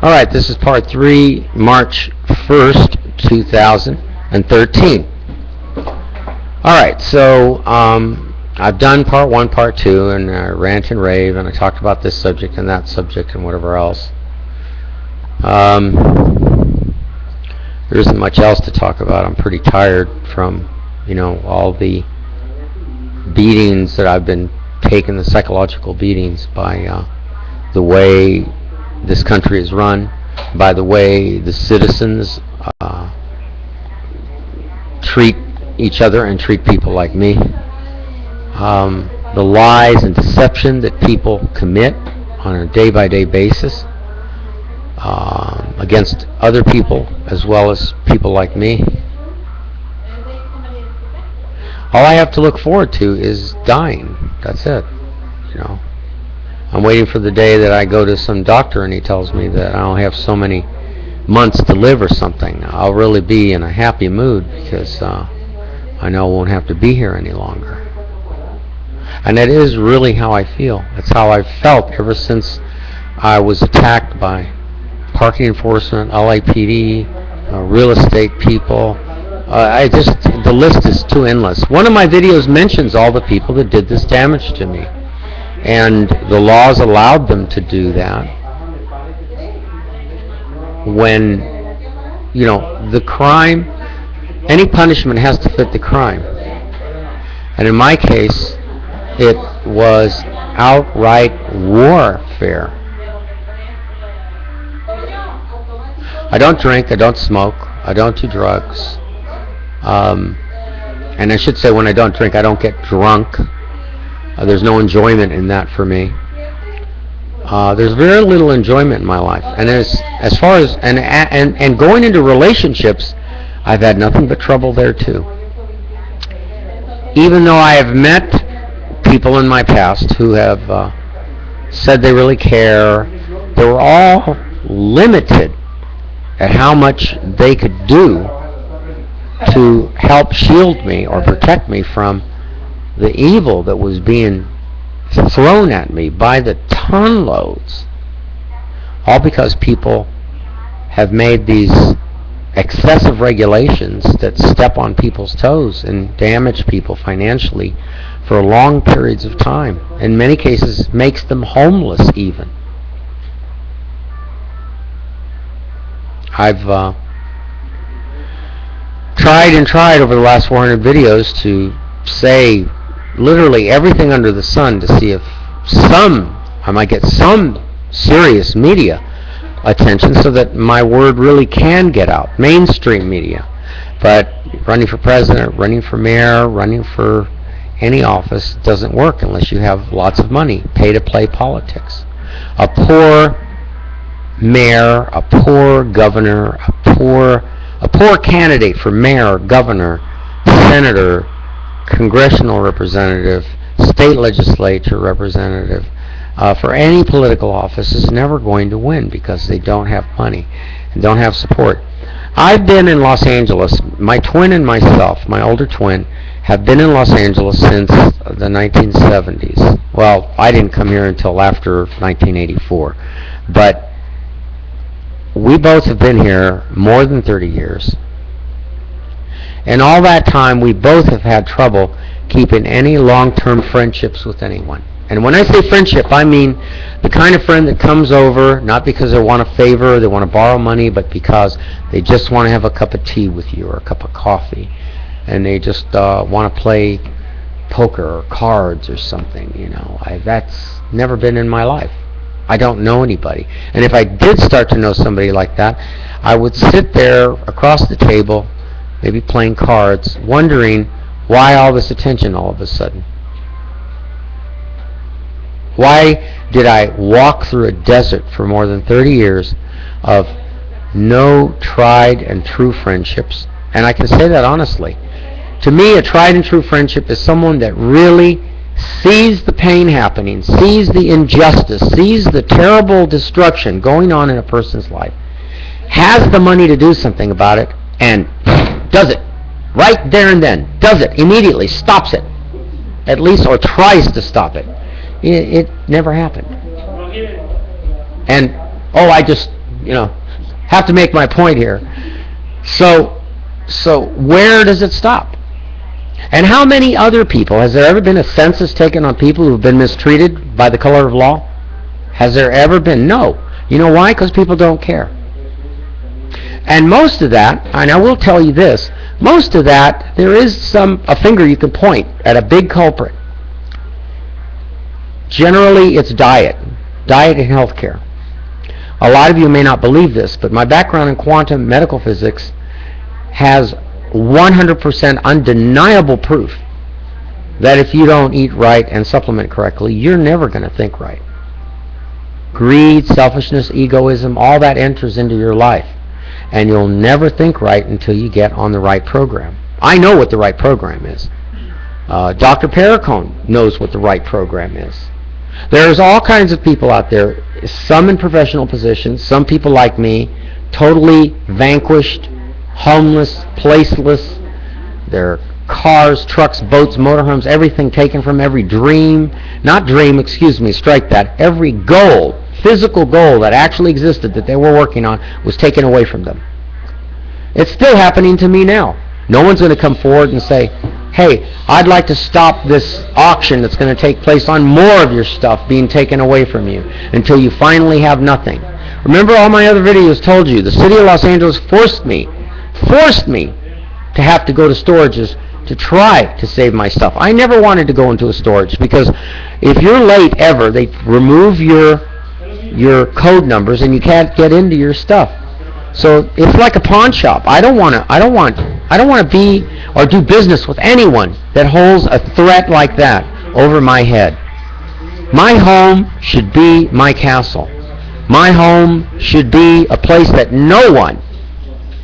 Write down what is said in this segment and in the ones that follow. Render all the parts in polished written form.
All right, this is part 3, March 1st, 2013. All right, so I've done part 1, part 2, and rant and rave, and I talked about this subject and that subject and whatever else. There isn't much else to talk about. I'm pretty tired from, all the beatings that I've been taking, the psychological beatings by the way this country is run, by the way the citizens treat each other and treat people like me, the lies and deception that people commit on a day-by-day basis against other people as well as people like me. All I have to look forward to is dying. That's it. I'm waiting for the day that I go to some doctor and he tells me that I only have so many months to live or something. I'll really be in a happy mood because I know I won't have to be here any longer. And that is really how I feel. That's how I've felt ever since I was attacked by parking enforcement, LAPD, real estate people. The list is too endless. One of my videos mentions all the people that did this damage to me. And the laws allowed them to do that when, the crime, any punishment has to fit the crime. And in my case, it was outright warfare. I don't drink, I don't smoke, I don't do drugs. And I should say when I don't drink, I don't get drunk. There's no enjoyment in that for me. There's very little enjoyment in my life. And as far as and going into relationships, I've had nothing but trouble there too. Even though I have met people in my past who have said they really care, they were all limited at how much they could do to help shield me or protect me from the evil that was being thrown at me by the ton loads, all because people have made these excessive regulations that step on people's toes and damage people financially for long periods of time. In many cases, makes them homeless even. I've tried over the last 400 videos to say literally everything under the sun to see if I might get some serious media attention so that my word really can get out, mainstream media. But running for president, running for mayor, running for any office doesn't work unless you have lots of money, pay to play politics. A poor mayor, a poor governor, a poor candidate for mayor, governor, senator, congressional representative, state legislature representative, for any political office is never going to win because they don't have money and don't have support. I've been in Los Angeles. My twin and myself, my older twin, have been in Los Angeles since the 1970s. Well, I didn't come here until after 1984. But we both have been here more than 30 years. And all that time, we both have had trouble keeping any long-term friendships with anyone. And when I say friendship, I mean the kind of friend that comes over, not because they want a favor or they want to borrow money, but because they just want to have a cup of tea with you or a cup of coffee. And they just want to play poker or cards or something, That's never been in my life. I don't know anybody. And if I did start to know somebody like that, I would sit there across the table, maybe playing cards, wondering why all this attention all of a sudden. Why did I walk through a desert for more than 30 years of no tried and true friendships? And I can say that honestly. To me, a tried and true friendship is someone that really sees the pain happening, sees the injustice, sees the terrible destruction going on in a person's life, has the money to do something about it, and does it. Right there and then. Does it. Immediately. Stops it. At least, or tries to stop it. It never happened. And, have to make my point here. So where does it stop? And how many other people, has there ever been a census taken on people who have been mistreated by the color of law? Has there ever been? No. You know why? Because people don't care. And most of that, and I will tell you this, most of that, there is a finger you can point at a big culprit. Generally, it's diet and healthcare. A lot of you may not believe this, but my background in quantum medical physics has 100% undeniable proof that if you don't eat right and supplement correctly, you're never going to think right. Greed, selfishness, egoism, all that enters into your life. And you'll never think right until you get on the right program. I know what the right program is. Dr. Perricone knows what the right program is. There's all kinds of people out there, some in professional positions, some people like me, totally vanquished, homeless, placeless. Their cars, trucks, boats, motorhomes, everything taken from every dream. Strike that. Every goal, physical goal that actually existed that they were working on was taken away from them. It's still happening to me now. No one's going to come forward and say, hey, I'd like to stop this auction that's going to take place on more of your stuff being taken away from you until you finally have nothing. Remember, all my other videos told you the city of Los Angeles forced me to have to go to storages to try to save my stuff. I never wanted to go into a storage because if you're late ever, they remove your code numbers and you can't get into your stuff. So it's like a pawn shop. I don't want to be or do business with anyone that holds a threat like that over my head. My home should be my castle. My home should be a place that no one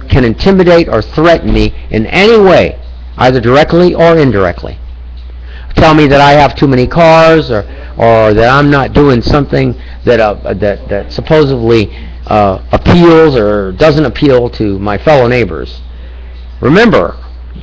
can intimidate or threaten me in any way, either directly or indirectly. Tell me that I have too many cars or that I'm not doing something that supposedly appeals or doesn't appeal to my fellow neighbors. Remember,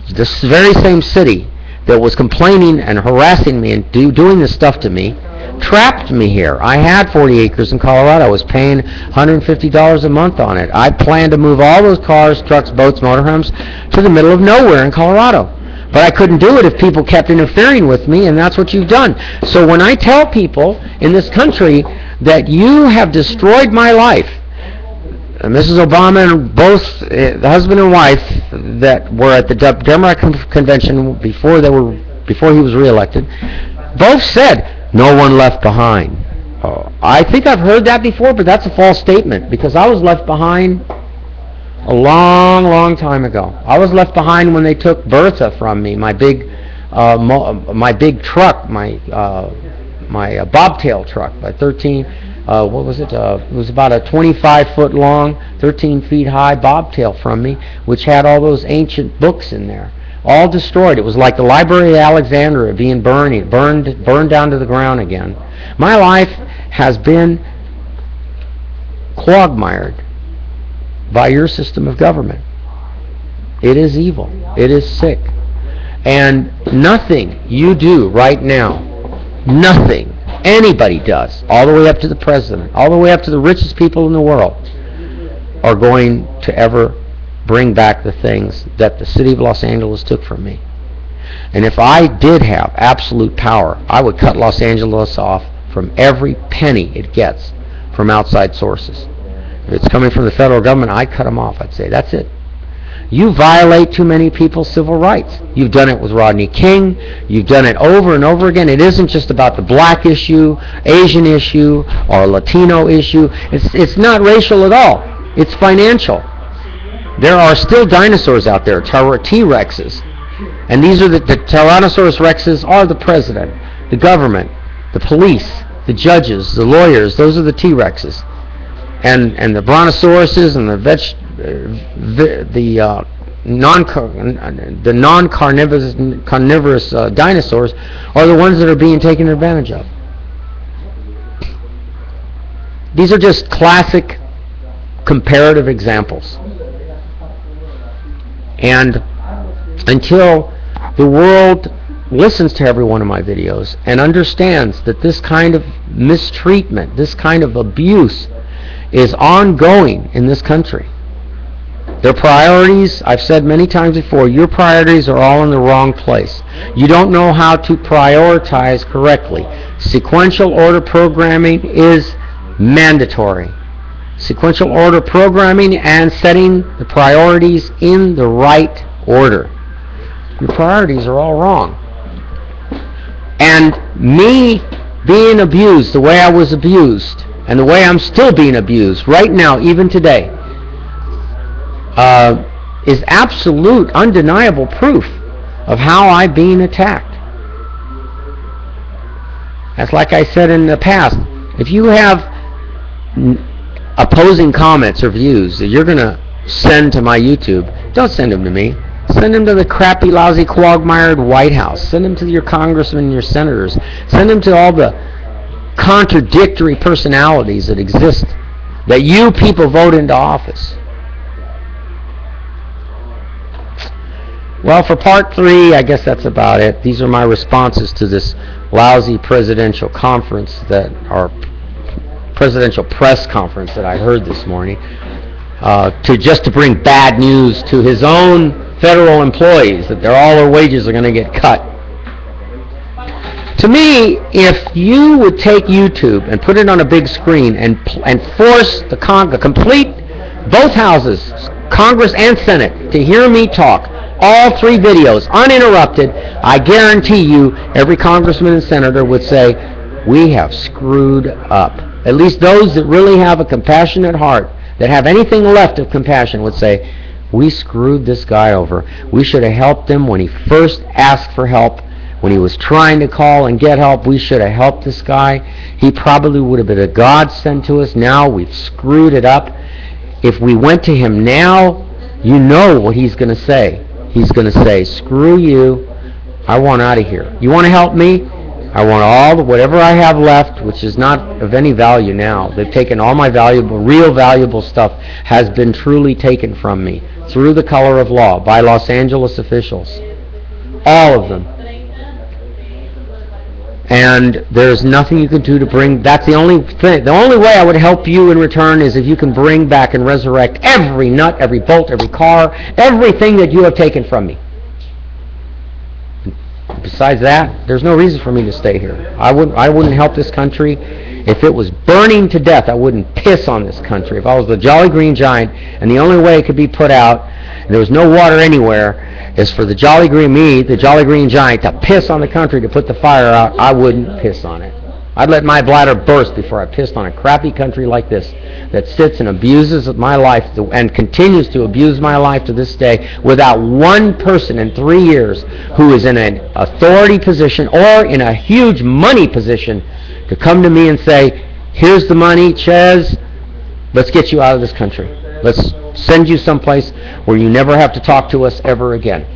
this very same city that was complaining and harassing me and doing this stuff to me trapped me here. I had 40 acres in Colorado. I was paying $150 a month on it. I planned to move all those cars, trucks, boats, motorhomes to the middle of nowhere in Colorado. But I couldn't do it if people kept interfering with me, and that's what you've done. So when I tell people in this country that you have destroyed my life, Mrs. Obama and both the husband and wife that were at the Democrat convention before he was reelected, both said, no one left behind. I think I've heard that before, but that's a false statement because I was left behind a long, long time ago. I was left behind when they took Bertha from me, my big truck, my bobtail truck, by 13. What was it? It was about a 25-foot long, 13 feet high bobtail from me, which had all those ancient books in there, all destroyed. It was like the Library of Alexandria being burned down to the ground again. My life has been quagmired by your system of government. It is evil. It is sick. And nothing you do right now, nothing anybody does, all the way up to the president, all the way up to the richest people in the world, are going to ever bring back the things that the city of Los Angeles took from me. And if I did have absolute power, I would cut Los Angeles off from every penny it gets from outside sources. If it's coming from the federal government, I'd cut them off. I'd say, that's it. You violate too many people's civil rights. You've done it with Rodney King. You've done it over and over again. It isn't just about the black issue, Asian issue, or Latino issue. It's not racial at all. It's financial. There are still dinosaurs out there, T-Rexes. And these are the Tyrannosaurus Rexes are the president, the government, the police, the judges, the lawyers. Those are the T-Rexes. And the brontosauruses and the non-carnivorous dinosaurs are the ones that are being taken advantage of. These are just classic comparative examples. And until the world listens to every one of my videos and understands that this kind of mistreatment, this kind of abuse is ongoing in this country. Their priorities, I've said many times before, your priorities are all in the wrong place. You don't know how to prioritize correctly. Sequential order programming is mandatory. Sequential order programming and setting the priorities in the right order. Your priorities are all wrong. And me being abused the way I was abused, and the way I'm still being abused right now, even today, is absolute, undeniable proof of how I'm being attacked. That's like I said in the past. If you have opposing comments or views that you're going to send to my YouTube, don't send them to me. Send them to the crappy, lousy, quagmired White House. Send them to your congressmen and your senators. Send them to all the contradictory personalities that exist, that you people vote into office. Well, for part 3, I guess that's about it. These are my responses to this lousy presidential conference, or presidential press conference that I heard this morning, to bring bad news to his own federal employees, that all their wages are going to get cut. To me, if you would take YouTube and put it on a big screen and force the complete, both houses, Congress and Senate, to hear me talk, all 3 videos, uninterrupted, I guarantee you every congressman and senator would say, we have screwed up. At least those that really have a compassionate heart, that have anything left of compassion, would say, we screwed this guy over. We should have helped him when he first asked for help. When he was trying to call and get help, we should have helped this guy. He probably would have been a godsend to us. Now we've screwed it up. If we went to him now, you know what he's going to say. He's going to say, screw you, I want out of here. You want to help me? I want whatever I have left, which is not of any value now. They've taken all my real valuable stuff has been truly taken from me through the color of law by Los Angeles officials. All of them. And there's nothing you can do to bring, that's the only thing. The only way I would help you in return is if you can bring back and resurrect every nut, every bolt, every car, everything that you have taken from me. Besides that, there's no reason for me to stay here. I wouldn't help this country. If it was burning to death, I wouldn't piss on this country. If I was the Jolly Green Giant and the only way it could be put out, and there was no water anywhere, is for the Jolly Green Giant, to piss on the country to put the fire out, I wouldn't piss on it. I'd let my bladder burst before I pissed on a crappy country like this that sits and abuses my life and continues to abuse my life to this day without one person in 3 years who is in an authority position or in a huge money position to come to me and say, here's the money, Ches, let's get you out of this country. Let's send you someplace where you never have to talk to us ever again.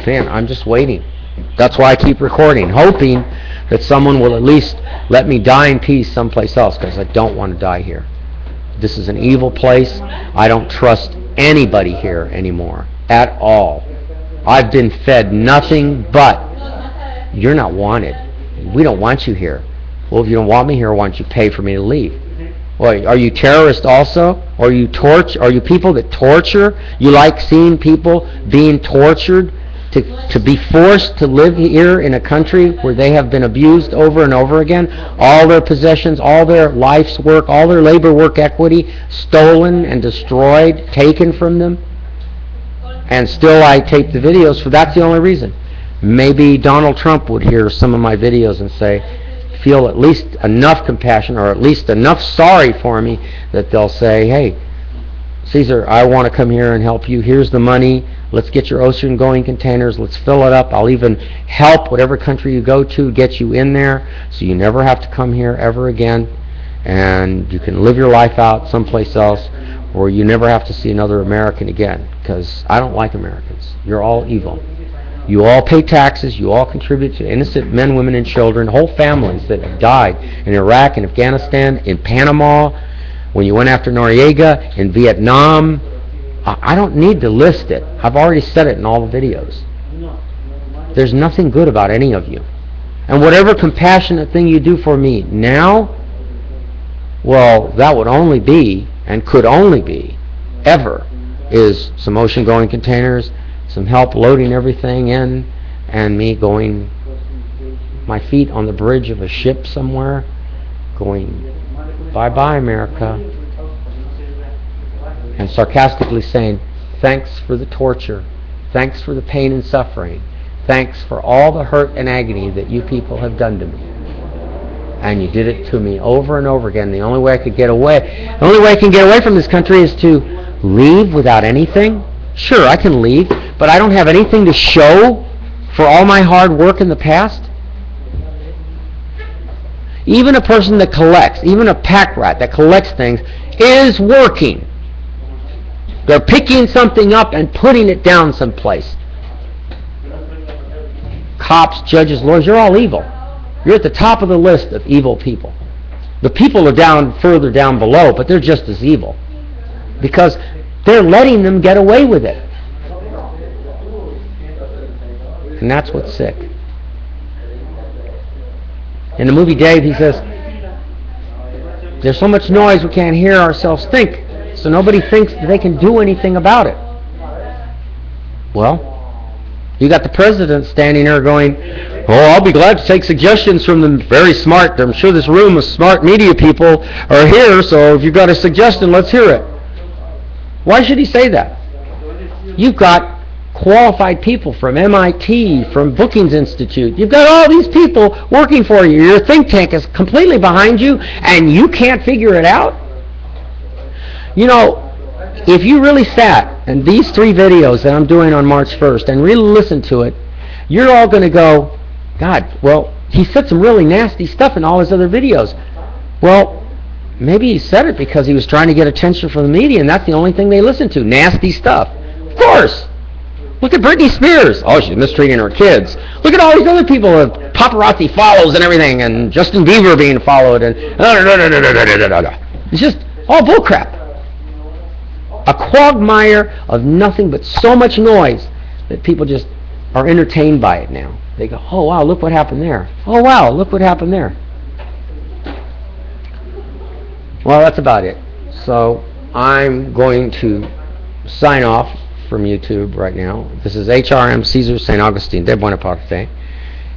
Man, I'm just waiting. That's why I keep recording, hoping that someone will at least let me die in peace someplace else, because I don't want to die here. This is an evil place. I don't trust anybody here anymore at all. I've been fed nothing but, you're not wanted. We don't want you here. Well, if you don't want me here, why don't you pay for me to leave? Well, are you terrorists also? Are you people that torture? You like seeing people being tortured to be forced to live here in a country where they have been abused over and over again? All their possessions, all their life's work, all their labor work equity stolen and destroyed, taken from them. And still I tape the videos, for that's the only reason. Maybe Donald Trump would hear some of my videos and feel at least enough compassion, or at least enough sorry for me, that they'll say, hey, Caesar, I want to come here and help you. Here's the money. Let's get your ocean-going containers. Let's fill it up. I'll even help whatever country you go to, get you in there so you never have to come here ever again, and you can live your life out someplace else, or you never have to see another American again, because I don't like Americans. You're all evil. You all pay taxes. You all contribute to innocent men, women, and children, whole families that have died in Iraq, in Afghanistan, in Panama, when you went after Noriega, in Vietnam. I don't need to list it. I've already said it in all the videos. There's nothing good about any of you. And whatever compassionate thing you do for me now, Well, that would only be, and could only be, ever, is some ocean-going containers, some help loading everything in, and me going my feet on the bridge of a ship somewhere, going, bye-bye, America, and sarcastically saying, thanks for the torture, thanks for the pain and suffering, thanks for all the hurt and agony that you people have done to me. And you did it to me over and over again. The only way I could get away, the only way I can get away from this country is to leave without anything. Sure, I can leave, but I don't have anything to show for all my hard work in the past. Even a person that collects, even a pack rat that collects things, is working. They're picking something up and putting it down someplace. Cops, judges, lawyers, you're all evil. You're at the top of the list of evil people. The people are down further down below, but they're just as evil. Because they're letting them get away with it. And that's what's sick. In the movie Dave, he says, there's so much noise we can't hear ourselves think, so nobody thinks that they can do anything about it. Well, you got the president standing there going, oh, I'll be glad to take suggestions from the very smart, I'm sure this room of smart media people are here, so if you've got a suggestion, let's hear it. Why should he say that? You've got qualified people from MIT, from Brookings Institute. You've got all these people working for you. Your think tank is completely behind you, and you can't figure it out? You know, if you really sat and these 3 videos that I'm doing on March 1st and really listened to it, you're all going to go, God, well, he said some really nasty stuff in all his other videos. Well, maybe he said it because he was trying to get attention from the media, and that's the only thing they listen to, nasty stuff. Of course. Look at Britney Spears. Oh, she's mistreating her kids. Look at all these other people with paparazzi follows and everything, and Justin Bieber being followed, and it's just all bullcrap. A quagmire of nothing but so much noise that people just are entertained by it now. They go, oh wow, look what happened there. Oh wow, look what happened there. Well, that's about it. So I'm going to sign off from YouTube right now. This is HRM Caesar St. Augustine de Buonaparte,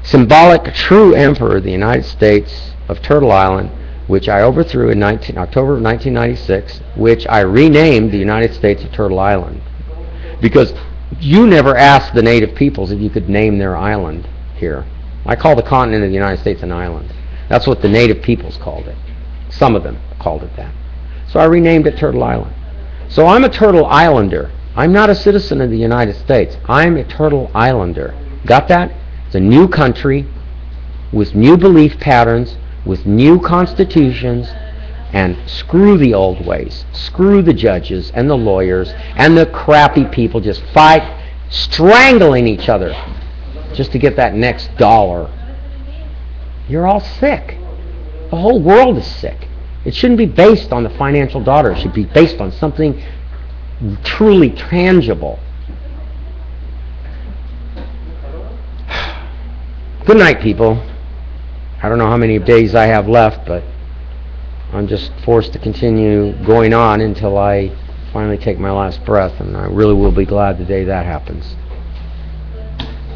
symbolic true emperor of the United States of Turtle Island, which I overthrew in October of 1996, which I renamed the United States of Turtle Island. Because you never asked the native peoples if you could name their island here. I call the continent of the United States an island. That's what the native peoples called it. Some of them called it that. So I renamed it Turtle Island. So I'm a Turtle Islander. I'm not a citizen of the United States. I'm a Turtle Islander. Got that? It's a new country with new belief patterns, with new constitutions, and screw the old ways. Screw the judges and the lawyers and the crappy people just fight, strangling each other just to get that next dollar. You're all sick. The whole world is sick. It shouldn't be based on the financial dollar. It should be based on something truly tangible. Good night, people. I don't know how many days I have left, but I'm just forced to continue going on until I finally take my last breath, and I really will be glad the day that happens.